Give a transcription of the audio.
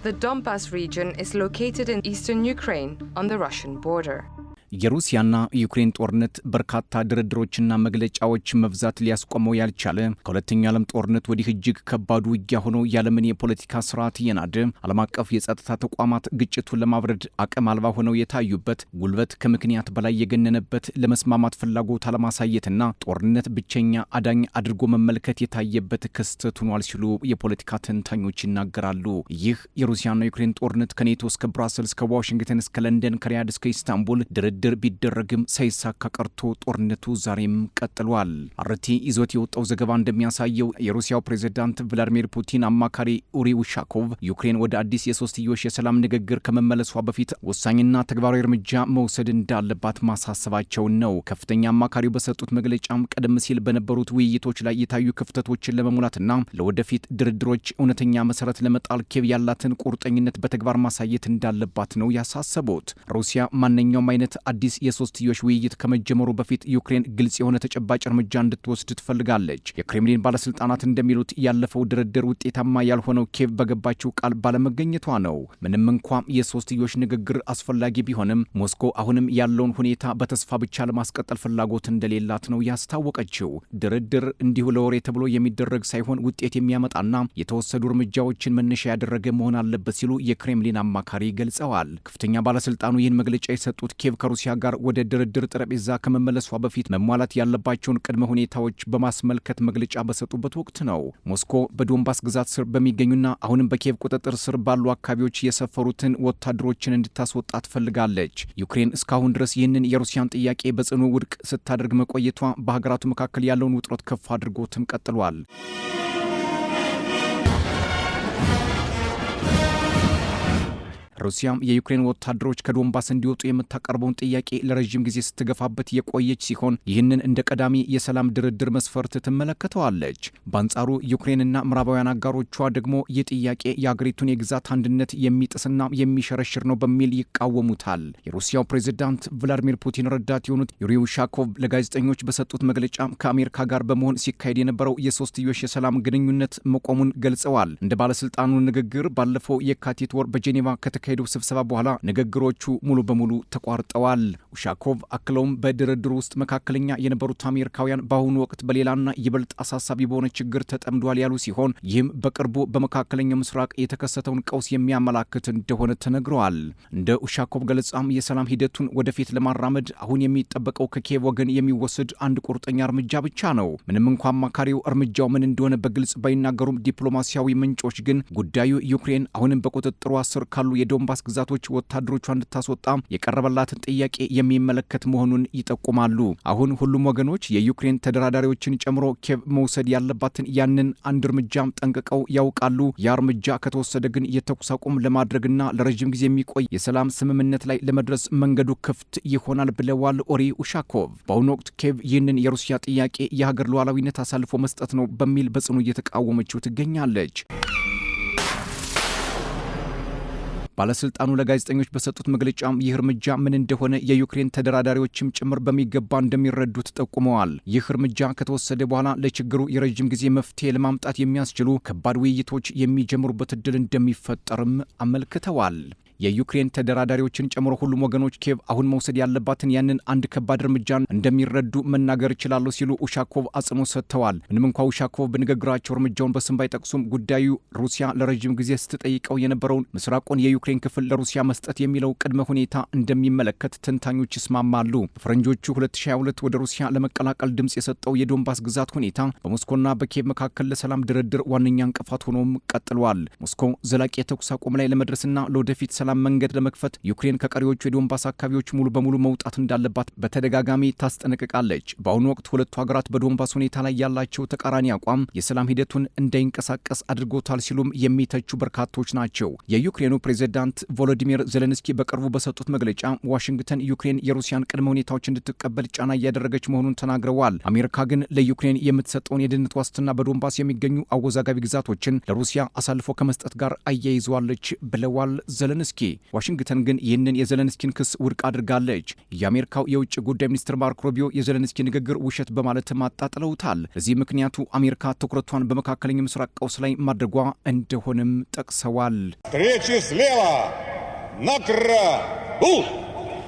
The Donbas region is located in eastern Ukraine on the Russian border. የሩሲያና ዩክሬን ጦርነት በርካታ ድርድሮችና መግለጫዎች መብዛት ሊያስቆመው ያልቻለ ከሁለተኛው ዓለም ጦርነት ወዲህ እጅግ ከባዱ ውጊያ ሆኖ ያለምን የፖለቲካ ስርዓት የናደ ዓለም አቀፍ የጸጥታ ተቋማት ግጭቱን ለማብረድ አቅም አልባ ሆነው የታዩበት ጉልበት ከምክንያት በላይ የገነነበት ለመስማማት ፍላጎት አለማሳየትና ጦርነት ብቸኛ አዳኝ አድርጎ መመልከት የታየበት ክስተት ሆኗል ሲሉ የፖለቲካ ተንታኞች ይናገራሉ። ይህ የሩሲያና ዩክሬን ጦርነት ከኔቶ እስከ ብራሰልስ ከዋሽንግተን እስከ ለንደን ከሪያድ እስከ ኢስታንቡል ድርድር ቢደረግም ሳይሳካ ቀርቶ ጦርነቱ ዛሬም ቀጥሏል። አርቲ ይዞት የወጣው ዘገባ እንደሚያሳየው የሩሲያው ፕሬዝዳንት ቭላዲሚር ፑቲን አማካሪ ኡሪ ኡሻኮቭ ዩክሬን ወደ አዲስ የሶስትዮሽ የሰላም ንግግር ከመመለሷ በፊት ወሳኝና ተግባራዊ እርምጃ መውሰድ እንዳለባት ማሳሰባቸውን ነው። ከፍተኛ አማካሪው በሰጡት መግለጫም ቀደም ሲል በነበሩት ውይይቶች ላይ የታዩ ክፍተቶችን ለመሙላትና ለወደፊት ድርድሮች እውነተኛ መሰረት ለመጣል ኪየቭ ያላትን ቁርጠኝነት በተግባር ማሳየት እንዳለባት ነው ያሳሰቡት። ሩሲያ ማንኛውም አይነት አዲስ የሶስትዮሽ ውይይት ከመጀመሩ በፊት ዩክሬን ግልጽ የሆነ ተጨባጭ እርምጃ እንድትወስድ ትፈልጋለች። የክሬምሊን ባለስልጣናት እንደሚሉት ያለፈው ድርድር ውጤታማ ያልሆነው ኪየቭ በገባችው ቃል ባለመገኘቷ ነው። ምንም እንኳን የሶስትዮሽ ንግግር አስፈላጊ ቢሆንም ሞስኮ አሁንም ያለውን ሁኔታ በተስፋ ብቻ ለማስቀጠል ፍላጎት እንደሌላት ነው ያስታወቀችው። ድርድር እንዲሁ ለወሬ ተብሎ የሚደረግ ሳይሆን ውጤት የሚያመጣና የተወሰዱ እርምጃዎችን መነሻ ያደረገ መሆን አለበት ሲሉ የክሬምሊን አማካሪ ገልጸዋል። ከፍተኛ ባለስልጣኑ ይህን መግለጫ የሰጡት ኪየቭ ከሩሲያ ጋር ወደ ድርድር ጠረጴዛ ከመመለሷ በፊት መሟላት ያለባቸውን ቅድመ ሁኔታዎች በማስመልከት መግለጫ በሰጡበት ወቅት ነው። ሞስኮ በዶንባስ ግዛት ስር በሚገኙና አሁንም በኪየቭ ቁጥጥር ስር ባሉ አካባቢዎች የሰፈሩትን ወታደሮችን እንድታስወጣ ትፈልጋለች። ዩክሬን እስካሁን ድረስ ይህንን የሩሲያን ጥያቄ በጽኑ ውድቅ ስታደርግ መቆየቷ በሀገራቱ መካከል ያለውን ውጥረት ከፍ አድርጎትም ቀጥሏል። ሩሲያም የዩክሬን ወታደሮች ከዶንባስ እንዲወጡ የምታቀርበውን ጥያቄ ለረጅም ጊዜ ስትገፋበት የቆየች ሲሆን ይህንን እንደ ቀዳሚ የሰላም ድርድር መስፈርት ትመለከተዋለች። በአንጻሩ ዩክሬንና ምዕራባውያን አጋሮቿ ደግሞ ይህ ጥያቄ የአገሪቱን የግዛት አንድነት የሚጥስና የሚሸረሽር ነው በሚል ይቃወሙታል። የሩሲያው ፕሬዝዳንት ቭላዲሚር ፑቲን ረዳት የሆኑት ዩሪ ኡሻኮቭ ለጋዜጠኞች በሰጡት መግለጫ ከአሜሪካ ጋር በመሆን ሲካሄድ የነበረው የሶስትዮሽ የሰላም ግንኙነት መቆሙን ገልጸዋል። እንደ ባለስልጣኑ ንግግር ባለፈው የካቲት ወር በጄኔቫ ከተካሄደው ስብሰባ በኋላ ንግግሮቹ ሙሉ በሙሉ ተቋርጠዋል። ኡሻኮቭ አክለውም በድርድር ውስጥ መካከለኛ የነበሩት አሜሪካውያን በአሁኑ ወቅት በሌላና ይበልጥ አሳሳቢ በሆነ ችግር ተጠምዷል ያሉ ሲሆን ይህም በቅርቡ በመካከለኛው ምስራቅ የተከሰተውን ቀውስ የሚያመላክት እንደሆነ ተነግረዋል። እንደ ኡሻኮቭ ገለጻም የሰላም ሂደቱን ወደፊት ለማራመድ አሁን የሚጠበቀው ከኪየቭ ወገን የሚወሰድ አንድ ቁርጠኛ እርምጃ ብቻ ነው። ምንም እንኳን አማካሪው እርምጃው ምን እንደሆነ በግልጽ ባይናገሩም ዲፕሎማሲያዊ ምንጮች ግን ጉዳዩ ዩክሬን አሁንም በቁጥጥሯ ስር ካሉ የዶንባስ ግዛቶች ወታደሮቿ እንድታስወጣ የቀረበላትን ጥያቄ የሚመለከት መሆኑን ይጠቁማሉ። አሁን ሁሉም ወገኖች የዩክሬን ተደራዳሪዎችን ጨምሮ ኪየቭ መውሰድ ያለባትን ያንን አንድ እርምጃ ጠንቅቀው ያውቃሉ። ያ እርምጃ ከተወሰደ ግን የተኩስ አቁም ለማድረግና ለረጅም ጊዜ የሚቆይ የሰላም ስምምነት ላይ ለመድረስ መንገዱ ክፍት ይሆናል ብለዋል ኡሪ ኡሻኮቭ። በአሁኑ ወቅት ኪየቭ ይህንን የሩሲያ ጥያቄ የሀገር ሉዓላዊነት አሳልፎ መስጠት ነው በሚል በጽኑ እየተቃወመችው ትገኛለች። ባለስልጣኑ ለጋዜጠኞች በሰጡት መግለጫም ይህ እርምጃ ምን እንደሆነ የዩክሬን ተደራዳሪዎችም ጭምር በሚገባ እንደሚረዱት ጠቁመዋል። ይህ እርምጃ ከተወሰደ በኋላ ለችግሩ የረጅም ጊዜ መፍትሄ ለማምጣት የሚያስችሉ ከባድ ውይይቶች የሚጀምሩበት ዕድል እንደሚፈጠርም አመልክተዋል። የዩክሬን ተደራዳሪዎችን ጨምሮ ሁሉም ወገኖች ኪየቭ አሁን መውሰድ ያለባትን ያንን አንድ ከባድ እርምጃን እንደሚረዱ መናገር ይችላሉ ሲሉ ኡሻኮቭ አጽንኦት ሰጥተዋል። ምንም እንኳ ኡሻኮቭ በንግግራቸው እርምጃውን በስም ባይጠቅሱም ጉዳዩ ሩሲያ ለረጅም ጊዜ ስትጠይቀው የነበረውን ምስራቁን የዩክሬን ክፍል ለሩሲያ መስጠት የሚለው ቅድመ ሁኔታ እንደሚመለከት ተንታኞች ይስማማሉ። ፈረንጆቹ 2022 ወደ ሩሲያ ለመቀላቀል ድምጽ የሰጠው የዶንባስ ግዛት ሁኔታ በሞስኮና በኪየቭ መካከል ለሰላም ድርድር ዋነኛ እንቅፋት ሆኖም ቀጥሏል። ሞስኮ ዘላቂ የተኩስ አቁም ላይ ለመድረስና ለወደፊት ሰላም መንገድ ለመክፈት ዩክሬን ከቀሪዎቹ የዶንባስ አካባቢዎች ሙሉ በሙሉ መውጣት እንዳለባት በተደጋጋሚ ታስጠነቅቃለች። በአሁኑ ወቅት ሁለቱ ሀገራት በዶንባስ ሁኔታ ላይ ያላቸው ተቃራኒ አቋም የሰላም ሂደቱን እንዳይንቀሳቀስ አድርጎታል ሲሉም የሚተቹ በርካቶች ናቸው። የዩክሬኑ ፕሬዝዳንት ቮሎዲሚር ዜሌንስኪ በቅርቡ በሰጡት መግለጫ ዋሽንግተን ዩክሬን የሩሲያን ቅድመ ሁኔታዎች እንድትቀበል ጫና እያደረገች መሆኑን ተናግረዋል። አሜሪካ ግን ለዩክሬን የምትሰጠውን የደህንነት ዋስትና በዶንባስ የሚገኙ አወዛጋቢ ግዛቶችን ለሩሲያ አሳልፎ ከመስጠት ጋር አያይዘዋለች ብለዋል ዜሌንስኪ። ዘለንስኪ። ዋሽንግተን ግን ይህንን የዘለንስኪን ክስ ውድቅ አድርጋለች። የአሜሪካው የውጭ ጉዳይ ሚኒስትር ማርኮ ሩቢዮ የዘለንስኪ ንግግር ውሸት በማለትም አጣጥለውታል። ለዚህ ምክንያቱ አሜሪካ ትኩረቷን በመካከለኛው ምስራቅ ቀውስ ላይ ማድረጓ እንደሆነም ጠቅሰዋል።